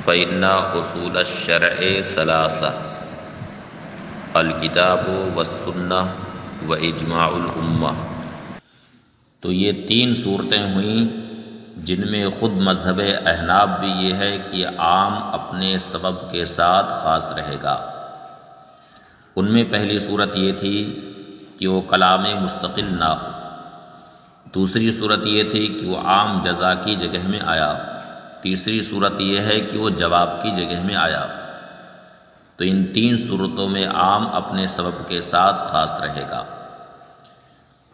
فإن اصول الشرع ثلاثہ الکتاب والسنہ واجماع الامہ۔ تو یہ تین صورتیں ہوئیں جن میں خود مذہب احناف بھی یہ ہے کہ عام اپنے سبب کے ساتھ خاص رہے گا۔ ان میں پہلی صورت یہ تھی کہ وہ کلام مستقل نہ ہو، دوسری صورت یہ تھی کہ وہ عام جزا کی جگہ میں آیا، تیسری صورت یہ ہے کہ وہ جواب کی جگہ میں آیا۔ تو ان تین صورتوں میں عام اپنے سبب کے ساتھ خاص رہے گا۔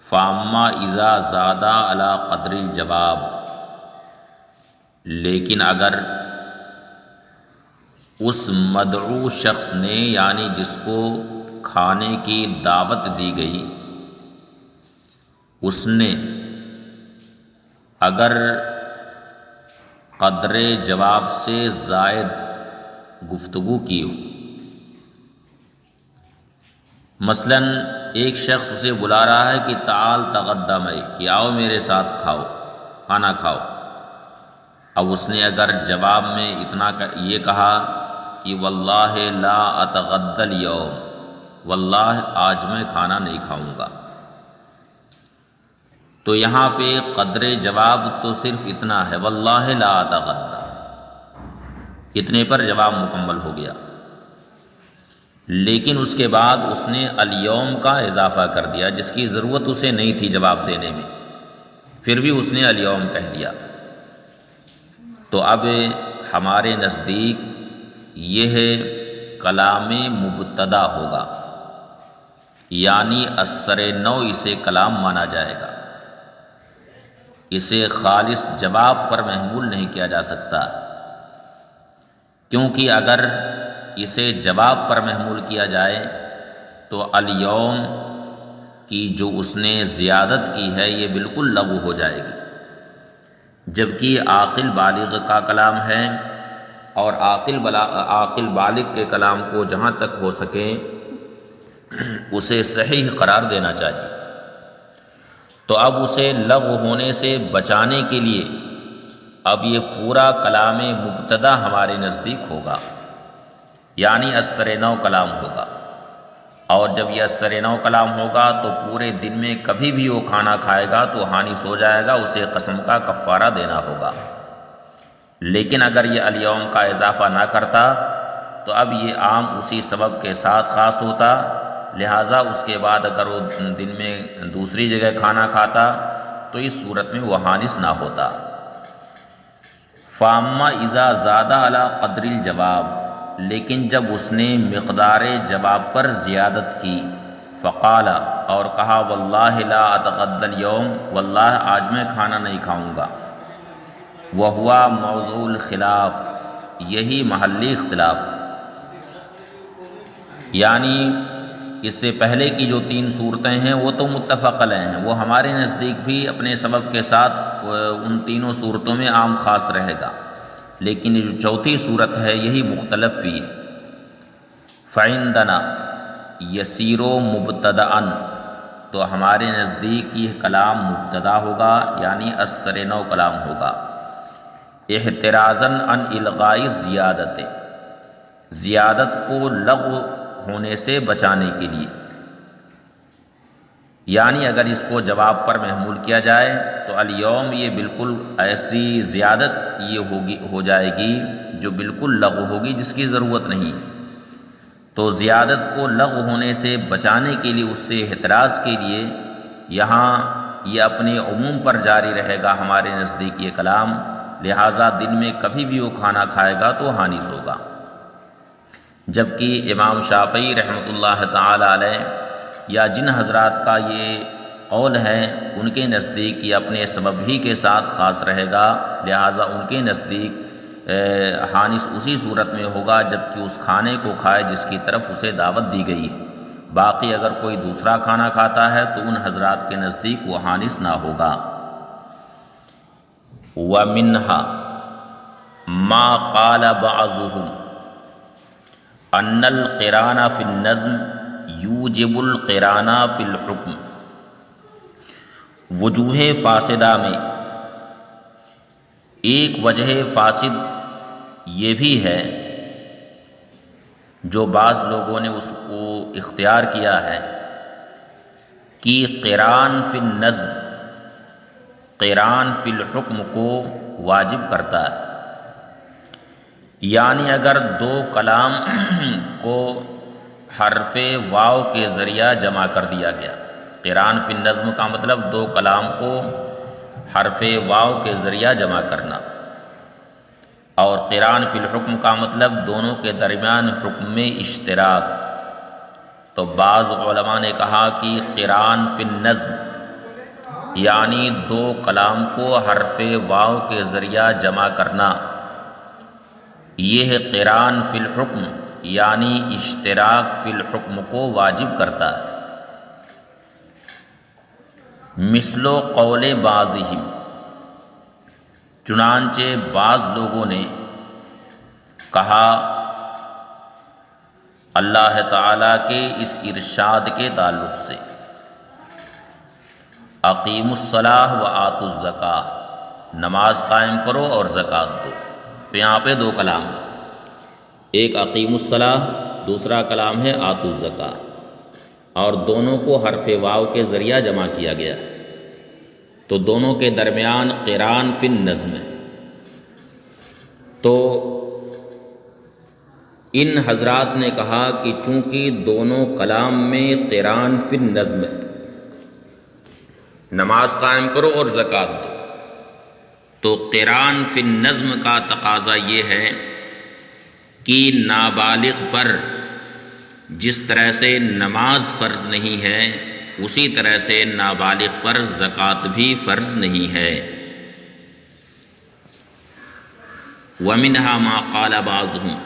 فاما اذا زادہ علی قدر الجواب، لیکن اگر اس مدعو شخص نے یعنی جس کو کھانے کی دعوت دی گئی اس نے اگر قدر جواب سے زائد گفتگو کی ہو، مثلا ایک شخص اسے بلا رہا ہے کہ تعال تغدی معی، کہ آؤ میرے ساتھ کھاؤ، کھانا کھاؤ۔ اب اس نے اگر جواب میں اتنا یہ کہا کہ واللہ لا اتغدی اليوم، واللہ آج میں کھانا نہیں کھاؤں گا، تو یہاں پہ قدر جواب تو صرف اتنا ہے واللہ لا اتغدی، اتنے پر جواب مکمل ہو گیا۔ لیکن اس کے بعد اس نے الیوم کا اضافہ کر دیا جس کی ضرورت اسے نہیں تھی جواب دینے میں، پھر بھی اس نے الیوم کہہ دیا۔ تو اب ہمارے نزدیک یہ کلام مبتدا ہوگا، یعنی اثر نو اسے کلام مانا جائے گا، اسے خالص جواب پر محمول نہیں کیا جا سکتا، کیونکہ اگر اسے جواب پر محمول کیا جائے تو الیوم کی جو اس نے زیادت کی ہے یہ بالکل لغو ہو جائے گی، جبکہ عاقل بالغ کا کلام ہے، اور عاقل بالغ کے کلام کو جہاں تک ہو سکے اسے صحیح قرار دینا چاہیے۔ تو اب اسے لغو ہونے سے بچانے کے لیے اب یہ پورا کلام مبتدا ہمارے نزدیک ہوگا، یعنی اثر نو کلام ہوگا، اور جب یہ اثر نو کلام ہوگا تو پورے دن میں کبھی بھی وہ کھانا کھائے گا تو حانث ہو جائے گا، اسے قسم کا کفارہ دینا ہوگا۔ لیکن اگر یہ الیوم کا اضافہ نہ کرتا تو اب یہ عام اسی سبب کے ساتھ خاص ہوتا، لہٰذا اس کے بعد اگر وہ دن میں دوسری جگہ کھانا کھاتا تو اس صورت میں وہ حانث نہ ہوتا۔ فاما اذا زادہ علی قدر الجواب، لیکن جب اس نے مقدار جواب پر زیادت کی، فقال، اور کہا واللہ لا اتغدی اليوم، واللہ آج میں کھانا نہیں کھاؤں گا، وہو موضوع الخلاف، یہی محلی اختلاف، یعنی اس سے پہلے کی جو تین صورتیں ہیں وہ تو متفق علیہ ہیں، وہ ہمارے نزدیک بھی اپنے سبب کے ساتھ ان تینوں صورتوں میں عام خاص رہے گا، لیکن جو چوتھی صورت ہے یہی مختلف فی ہے۔ فَعِندَنَا يَسِيرُ مُبْتَدَأً، تو ہمارے نزدیک یہ کلام مبتدا ہوگا، یعنی اثر نو کلام ہوگا، احترازاً عن الغاء زیادت، زیادت کو لغو ہونے سے بچانے کے لیے، یعنی اگر اس کو جواب پر محمول کیا جائے تو الیوم یہ بالکل ایسی زیادت یہ ہو جائے گی جو بالکل لغو ہوگی، جس کی ضرورت نہیں ہے۔ تو زیادت کو لغو ہونے سے بچانے کے لیے، اس سے احتراز کے لیے، یہاں یہ اپنے عموم پر جاری رہے گا ہمارے نزدیک یہ کلام، لہٰذا دن میں کبھی بھی وہ کھانا کھائے گا تو حانث ہوگا۔ جبکہ امام شافعی رحمۃ اللہ تعالی علیہ یا جن حضرات کا یہ قول ہے ان کے نزدیک یہ اپنے سبب ہی کے ساتھ خاص رہے گا، لہٰذا ان کے نزدیک حانث اسی صورت میں ہوگا جبکہ اس کھانے کو کھائے جس کی طرف اسے دعوت دی گئی ہے، باقی اگر کوئی دوسرا کھانا کھاتا ہے تو ان حضرات کے نزدیک وہ حانث نہ ہوگا۔ وَمِنْهَا مَا قَالَ بَعْضُهُمْ أَنَّ الْقِرَانَ فِي النَّظْمِ یوجب القران فی الحکم، وجوہ فاسدہ میں ایک وجہ فاسد یہ بھی ہے جو بعض لوگوں نے اس کو اختیار کیا ہے کہ قران فی النظم، قران فی الحکم کو واجب کرتا ہے، یعنی اگر دو کلام کو حرف واو کے ذریعہ جمع کر دیا گیا، قران فی النظم کا مطلب دو کلام کو حرف واو کے ذریعہ جمع کرنا، اور قران فی الحکم کا مطلب دونوں کے درمیان حکم میں اشتراک۔ تو بعض علماء نے کہا کہ قران فی النظم یعنی دو کلام کو حرف واو کے ذریعہ جمع کرنا، یہ قران فی الحکم یعنی اشتراک فی الحکم کو واجب کرتا ہے۔ مثل قول بعضہم، چنانچہ بعض لوگوں نے کہا اللہ تعالیٰ کے اس ارشاد کے تعلق سے، اقیموا الصلاۃ وآتوا الزکاۃ، نماز قائم کرو اور زکوٰۃ دو۔ تو یہاں پہ دو کلام ہیں، ایک اقیموا الصلاۃ، دوسرا کلام ہے آتوا الزکاۃ، اور دونوں کو حرف واو کے ذریعہ جمع کیا گیا، تو دونوں کے درمیان قران فی النظم ہے۔ تو ان حضرات نے کہا کہ چونکہ دونوں کلام میں قران فی النظم ہے، نماز قائم کرو اور زکوٰۃ دو، تو قران فی النظم کا تقاضا یہ ہے کہ نابالغ پر جس طرح سے نماز فرض نہیں ہے، اسی طرح سے نابالغ پر زکوٰۃ بھی فرض نہیں ہے۔ وَمِنْهَا مَا قَالَ بَعْضُهُمْ،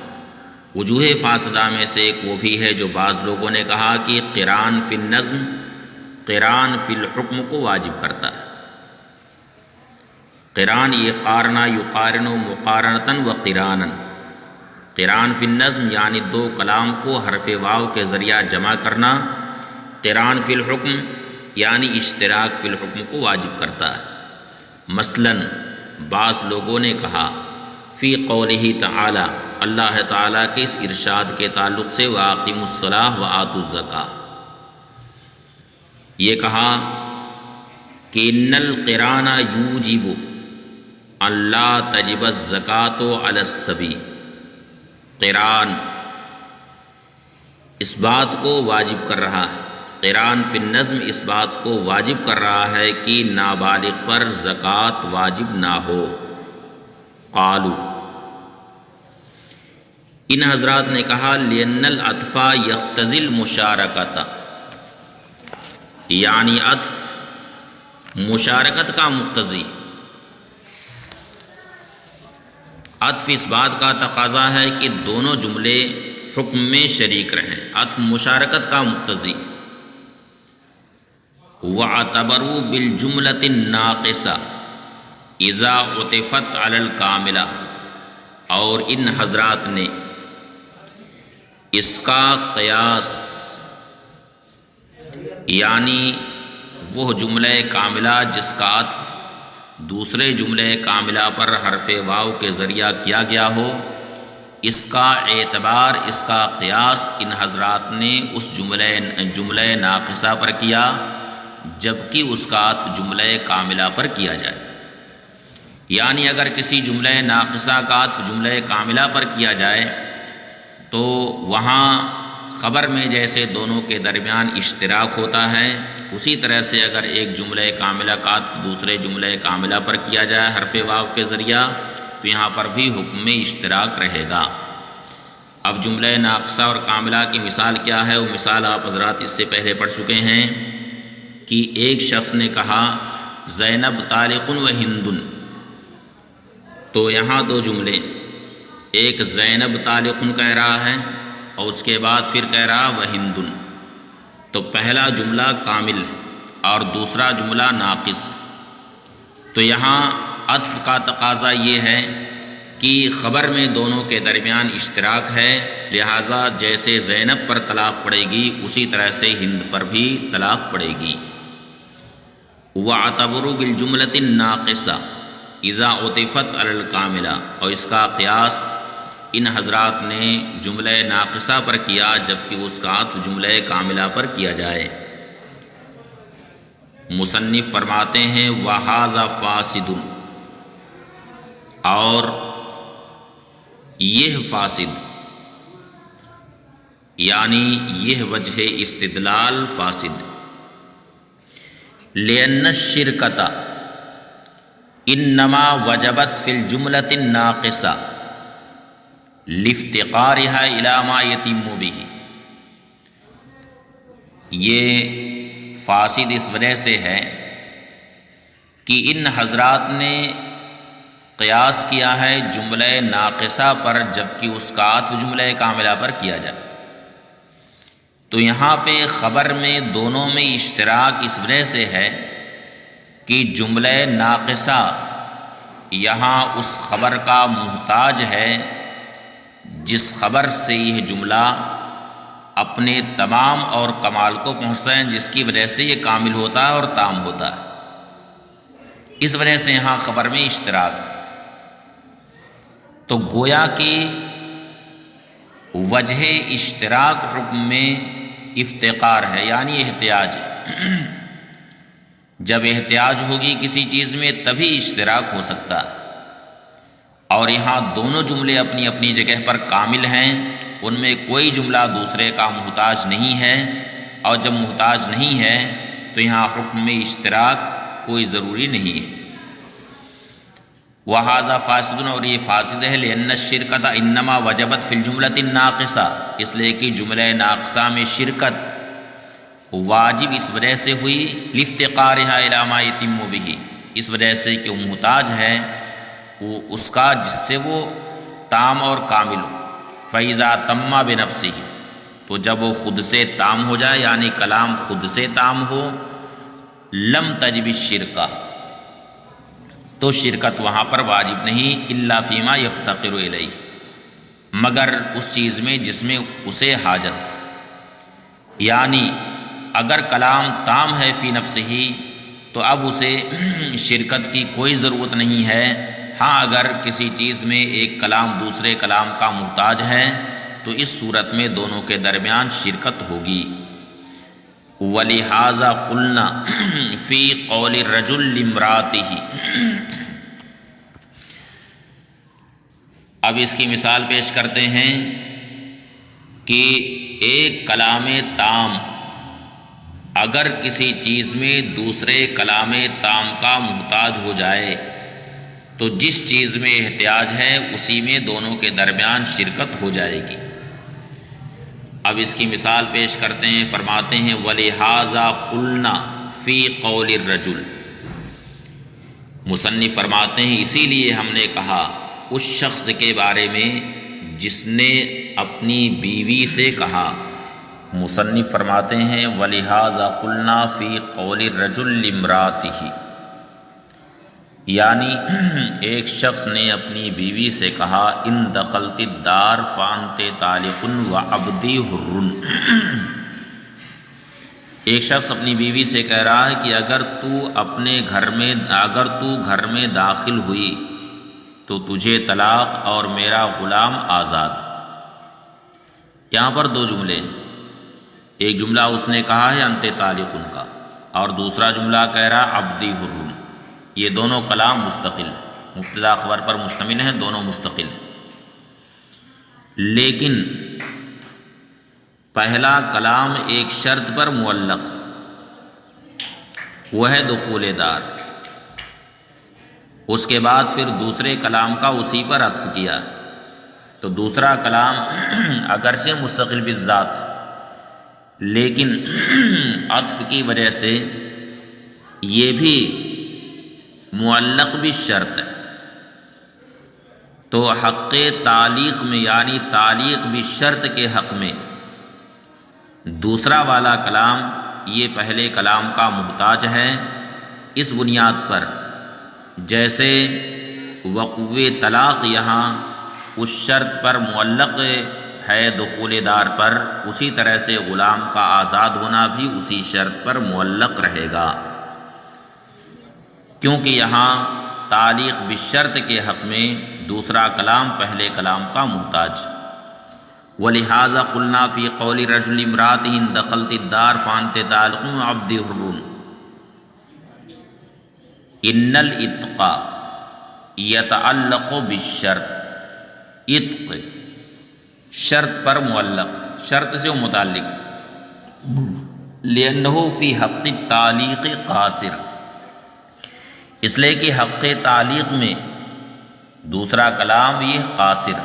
وجوہ فاصلہ میں سے ایک وہ بھی ہے جو بعض لوگوں نے کہا کہ قران فی النظم قران فی الحکم کو واجب کرتا ہے۔ قران یہ قارنا یقارن مقارنتاً و قراناً، قران فی النظم یعنی دو کلام کو حرف واو کے ذریعہ جمع کرنا، قران فی الحکم یعنی اشتراک فی الحکم کو واجب کرتا ہے۔ مثلاً بعض لوگوں نے کہا فی قولہ تعالی، اللہ تعالیٰ کے اس ارشاد کے تعلق سے وَأَقِیمُوا الصَّلَاةَ وَآتُوا الزَّکَاةَ، یہ کہا کہ ان القران یوجب ان لا تجب الزکاة علی الصبی، قران اس بات کو واجب کر رہا ہے، قران فی النظم اس بات کو واجب کر رہا ہے کہ نابالغ پر زکوٰۃ واجب نہ ہو۔ قالوا، ان حضرات نے کہا لِأَنَّ الْعَطْفَ يَقْتَضِي الْمُشَارَكَةَ، یعنی عطف مشارکت کا مقتضی، عطف اس بات کا تقاضا ہے کہ دونوں جملے حکم میں شریک رہیں، عطف مشارکت کا مقتضی۔ وَاعْتَبَرُوا بِالْجُمْلَةِ النَّاقِصَةِ اِذَا عُطِفَتْ عَلَى الْكَامِلَةِ، اور ان حضرات نے اس کا قیاس یعنی وہ جملہ کاملہ جس کا عطف دوسرے جملے کاملہ پر حرف واو کے ذریعہ کیا گیا ہو، اس کا اعتبار، اس کا قیاس ان حضرات نے اس جملہ ناقصہ پر کیا، جبکہ اس کا عطف جملہ کاملہ پر کیا جائے۔ یعنی اگر کسی جملہ ناقصہ کا عطف جملہ کاملہ پر کیا جائے تو وہاں خبر میں جیسے دونوں کے درمیان اشتراک ہوتا ہے، اسی طرح سے اگر ایک جملہ کاملہ کا عطف دوسرے جملہ کاملہ پر کیا جائے حرف واو کے ذریعہ، تو یہاں پر بھی حکم میں اشتراک رہے گا۔ اب جملہ ناقصہ اور کاملہ کی مثال کیا ہے؟ وہ مثال آپ حضرات اس سے پہلے پڑھ چکے ہیں کہ ایک شخص نے کہا زینب طالق و ہندن، تو یہاں دو جملے، ایک زینب طالق کہہ رہا ہے اور اس کے بعد پھر کہہ رہا وہ ہندن، تو پہلا جملہ کامل اور دوسرا جملہ ناقص۔ تو یہاں عطف کا تقاضا یہ ہے کہ خبر میں دونوں کے درمیان اشتراک ہے، لہٰذا جیسے زینب پر طلاق پڑے گی اسی طرح سے ہند پر بھی طلاق پڑے گی۔ وَاعْتَبَرُوا بِالْجُمْلَةِ النَّاقِصَةِ اِذَا عُطِفَتْ عَلَى الْكَامِلَةِ، اور اس کا قیاس ان حضرات نے جملہ ناقصہ پر کیا جبکہ اس کا عطف جملہ کاملہ پر کیا جائے۔ مصنف فرماتے ہیں وَهَذَا فَاسِدٌ، اور یہ فاسد یعنی یہ وجہ استدلال فاسد، لِأَنَّ الشِّرْكَةَ انما وجبت فی الجملۃ الناقصہ لافتقارها الی ما یتم بہ۔ یہ فاسد اس وجہ سے ہے کہ ان حضرات نے قیاس کیا ہے جملہ ناقصہ پر جبکہ اس کا عطف جملہ کاملہ پر کیا جائے۔ تو یہاں پہ خبر میں دونوں میں اشتراک اس وجہ سے ہے کہ جملہ ناقصہ یہاں اس خبر کا محتاج ہے جس خبر سے یہ جملہ اپنے تمام اور کمال کو پہنچتا ہے، جس کی وجہ سے یہ کامل ہوتا ہے اور تام ہوتا ہے۔ اس وجہ سے یہاں خبر میں اشتراک، تو گویا کہ وجہ اشتراک حکم میں افتقار ہے، یعنی احتیاج ہے۔ جب احتیاج ہوگی کسی چیز میں تبھی اشتراک ہو سکتا ہے، اور یہاں دونوں جملے اپنی اپنی جگہ پر کامل ہیں، ان میں کوئی جملہ دوسرے کا محتاج نہیں ہے، اور جب محتاج نہیں ہے تو یہاں حکم میں اشتراک کوئی ضروری نہیں ہے۔ وَهَذَا فَاسِدٌ، اور یہ فاسد ہے، لِأَنَّ الشِّرْكَةَ اِنَّمَا وَجَبَتْ فِي الْجُمْلَةِ النَّاقِصَةِ، اس لیے کہ جملہ ناقصہ میں شرکت واجب اس وجہ سے ہوئی لِافْتِقَارِهَا إِلَى مَا يَتِمُّ بِهِ، اس وجہ سے کہ وہ محتاج ہے وہ اس کا جس سے وہ تام اور کامل ہو۔ فَإِذَا تَمَّ بِنَفْسِهِ، تو جب وہ خود سے تام ہو جائے یعنی کلام خود سے تام ہو، لم تجب الشرکہ، تو شرکت وہاں پر واجب نہیں، الا فیما یفتقر الیہ، مگر اس چیز میں جس میں اسے حاجت ہے۔ یعنی اگر کلام تام ہے فی نفسہ تو اب اسے شرکت کی کوئی ضرورت نہیں ہے۔ ہاں اگر کسی چیز میں ایک کلام دوسرے کلام کا محتاج ہے تو اس صورت میں دونوں کے درمیان شرکت ہوگی۔ وَلِہَذَا قُلْنَا فِي قَوْلِ الرَّجُلِ لِامْرَأَتِهِ، اب اس کی مثال پیش کرتے ہیں کہ ایک کلام تام اگر کسی چیز میں دوسرے کلام تام کا محتاج ہو جائے تو جس چیز میں احتیاج ہے اسی میں دونوں کے درمیان شرکت ہو جائے گی۔ اب اس کی مثال پیش کرتے ہیں، فرماتے ہیں وَلِہَذَا قُلْنَا فِي قَوْلِ الرَّجُلِ، مصنف فرماتے ہیں اسی لیے ہم نے کہا اس شخص کے بارے میں جس نے اپنی بیوی سے کہا۔ مصنف فرماتے ہیں وَلِہَذَا قُلْنَا فِي قَوْلِ الرَّجُلِ لِامْرَأَتِهِ، یعنی ایک شخص نے اپنی بیوی سے کہا ان دخلت الدار فانت طالق وعبدی حر، ایک شخص اپنی بیوی سے کہہ رہا ہے کہ اگر تو گھر میں داخل ہوئی تو تجھے طلاق اور میرا غلام آزاد۔ یہاں پر دو جملے، ایک جملہ اس نے کہا ہے انت طالق کا، اور دوسرا جملہ کہہ رہا عبدی حر۔ یہ دونوں کلام مستقل، مبتدا خبر پر مشتمل ہیں، دونوں مستقل ہیں، لیکن پہلا کلام ایک شرط پر معلق، وہ ہے دخول دار، اس کے بعد پھر دوسرے کلام کا اسی پر عطف کیا، تو دوسرا کلام اگرچہ مستقل بالذات ہے لیکن عطف کی وجہ سے یہ بھی معلق بھی شرط ہے، تو حق تعلیق میں یعنی تعلیق بھی شرط کے حق میں دوسرا والا کلام یہ پہلے کلام کا محتاج ہے، اس بنیاد پر جیسے وقوع طلاق یہاں اس شرط پر معلق ہے دخول دار پر، اسی طرح سے غلام کا آزاد ہونا بھی اسی شرط پر معلق رہے گا، کیونکہ یہاں تعلیق بالشرط کے حق میں دوسرا کلام پہلے کلام کا محتاج۔ وَلِهَذَا قُلْنَا فِي قَوْلِ رَجُلِ امْرَأَتِهِ دَخَلْتِ الدَّارَ فَأَنْتِ طَالِقٌ عَبْدِ حُرٌّ إِنَّ الْإِتْقَ يَتَعَلَّقُ بِالشَّرْطِ۔ اتق شرط پر معلق، شرط سے متعلق، لِأَنَّهُ فِي حَقِّ التَّعْلِيقِ قَاصِرٌ، اس لیے کہ حق تعلیق میں دوسرا کلام یہ قاصر،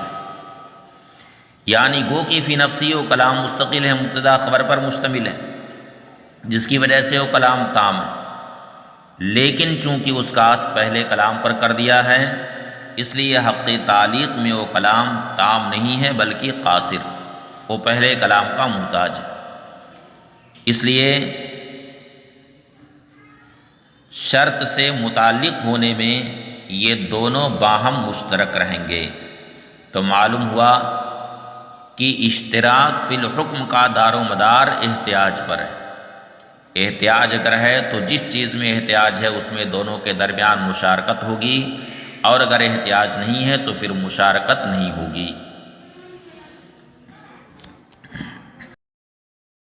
یعنی گو کہ فی نفسی وہ کلام مستقل ہے، مبتدا خبر پر مشتمل ہے، جس کی وجہ سے وہ کلام تام ہے، لیکن چونکہ اس کا عطف پہلے کلام پر کر دیا ہے اس لیے حق تعلیق میں وہ کلام تام نہیں ہے بلکہ قاصر، وہ پہلے کلام کا محتاج ہے۔ اس لیے شرط سے متعلق ہونے میں یہ دونوں باہم مشترک رہیں گے، تو معلوم ہوا کہ اشتراک فی الحکم کا دار و مدار احتیاج پر ہے۔ احتیاج اگر ہے تو جس چیز میں احتیاج ہے اس میں دونوں کے درمیان مشارکت ہوگی، اور اگر احتیاج نہیں ہے تو پھر مشارکت نہیں ہوگی۔